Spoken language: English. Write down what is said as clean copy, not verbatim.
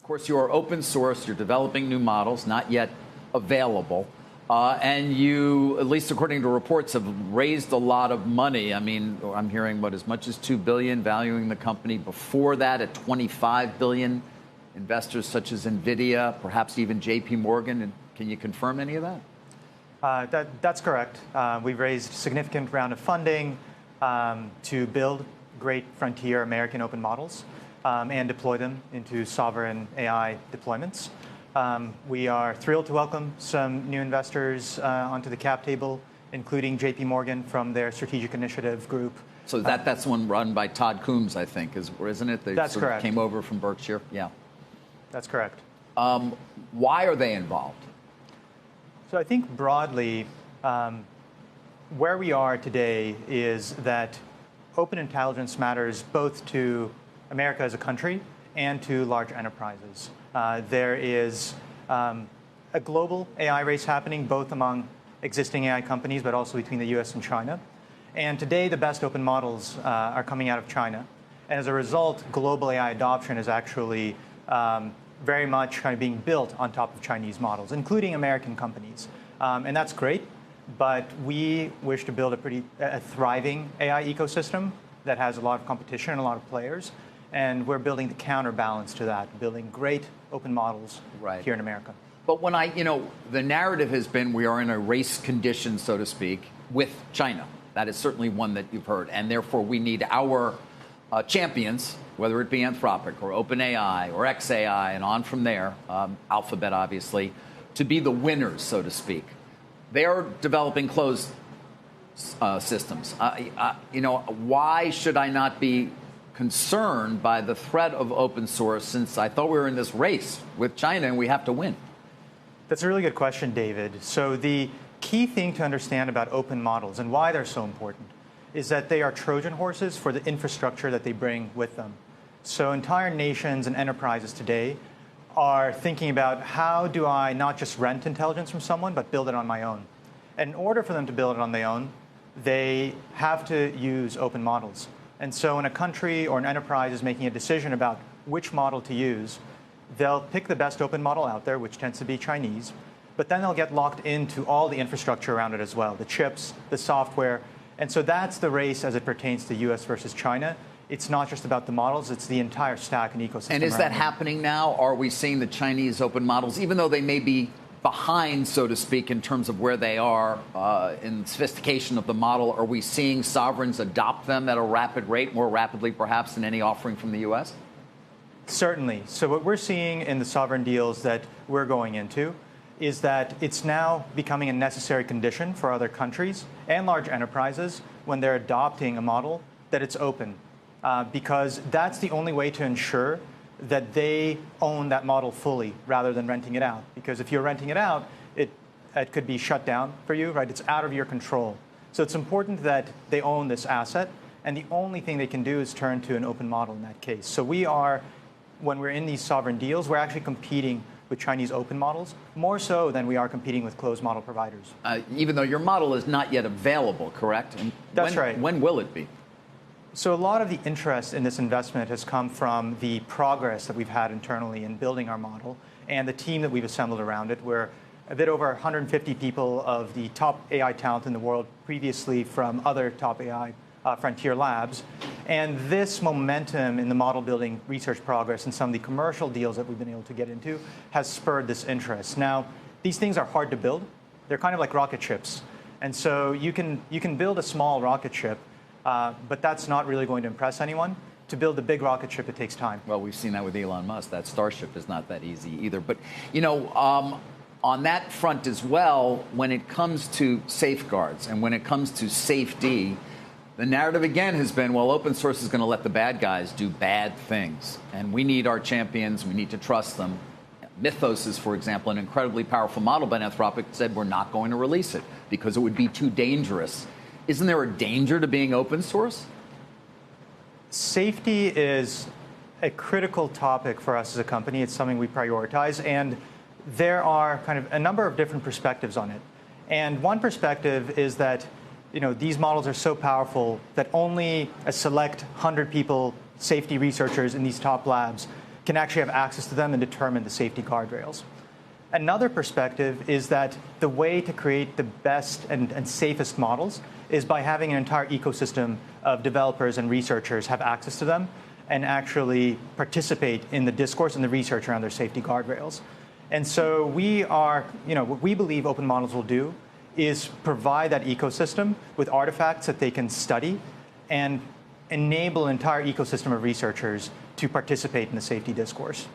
course, you are open source. You're developing new models, not yet available. And you, at least according to reports, have raised a lot of money. I mean, I'm hearing as much as $2 billion, valuing the company before that at $25 billion. Investors such as NVIDIA, perhaps even JP Morgan. And can you confirm any of that? That's correct. We've raised a significant round of funding to build great frontier American open models and deploy them into sovereign AI deployments. We are thrilled to welcome some new investors onto the cap table, including JP Morgan from their strategic initiative group. So that's one run by Todd Coombs, I think, isn't it? That's correct. Came over from Berkshire. Yeah. That's correct. Why are they involved? So I think broadly, where we are today is that open intelligence matters both to America as a country and to large enterprises. There is a global AI race happening, both among existing AI companies, but also between the US and China. And today, the best open models are coming out of China. And as a result, global AI adoption is actually very much kind of being built on top of Chinese models, including American companies. And that's great. But we wish to build a thriving AI ecosystem that has a lot of competition and a lot of players. And we're building the counterbalance to that, building great open models here in America. But when the narrative has been we are in a race condition, so to speak, with China. That is certainly one that you've heard. And therefore, we need our champions, whether it be Anthropic or OpenAI or xAI and on from there, Alphabet, obviously, to be the winners, so to speak. They are developing closed systems. Why should I not be concerned by the threat of open source, since I thought we were in this race with China and we have to win? That's a really good question, David. So the key thing to understand about open models and why they're so important is that they are Trojan horses for the infrastructure that they bring with them. So entire nations and enterprises today are thinking about how do I not just rent intelligence from someone, but build it on my own. And in order for them to build it on their own, they have to use open models. And so when a country or an enterprise is making a decision about which model to use, they'll pick the best open model out there, which tends to be Chinese, but then they'll get locked into all the infrastructure around it as well, the chips, the software. And so that's the race as it pertains to US versus China. It's not just about the models, it's the entire stack and ecosystem. And is that happening now? Are we seeing the Chinese open models, even though they may be behind, so to speak, in terms of where they are in sophistication of the model, are we seeing sovereigns adopt them at a rapid rate, more rapidly perhaps than any offering from the U.S.? Certainly. So what we're seeing in the sovereign deals that we're going into is that it's now becoming a necessary condition for other countries and large enterprises when they're adopting a model that it's open, because that's the only way to ensure that they own that model fully rather than renting it out. Because if you're renting it out, it could be shut down for you, right? It's out of your control. So it's important that they own this asset, and the only thing they can do is turn to an open model in that case. So we are, when we're in these sovereign deals, we're actually competing with Chinese open models, more so than we are competing with closed model providers. Even though your model is not yet available, correct? And That's right. When will it be? So a lot of the interest in this investment has come from the progress that we've had internally in building our model and the team that we've assembled around it. We're a bit over 150 people of the top AI talent in the world, previously from other top AI frontier labs. And this momentum in the model building research progress and some of the commercial deals that we've been able to get into has spurred this interest. Now, these things are hard to build. They're kind of like rocket ships. And so you can build a small rocket ship, but that's not really going to impress anyone. To build a big rocket ship, it takes time. Well, we've seen that with Elon Musk. That Starship is not that easy either. But, on that front as well, when it comes to safeguards and when it comes to safety, the narrative again has been, well, open source is going to let the bad guys do bad things. And we need our champions. We need to trust them. Mythos is, for example, an incredibly powerful model, but Anthropic said we're not going to release it because it would be too dangerous. Isn't there a danger to being open source? Safety is a critical topic for us as a company. It's something we prioritize, and there are kind of a number of different perspectives on it. And one perspective is that these models are so powerful that only a select 100 people, safety researchers in these top labs, can actually have access to them and determine the safety guardrails. Another perspective is that the way to create the best and safest models is by having an entire ecosystem of developers and researchers have access to them and actually participate in the discourse and the research around their safety guardrails. And so what we believe open models will do is provide that ecosystem with artifacts that they can study and enable an entire ecosystem of researchers to participate in the safety discourse.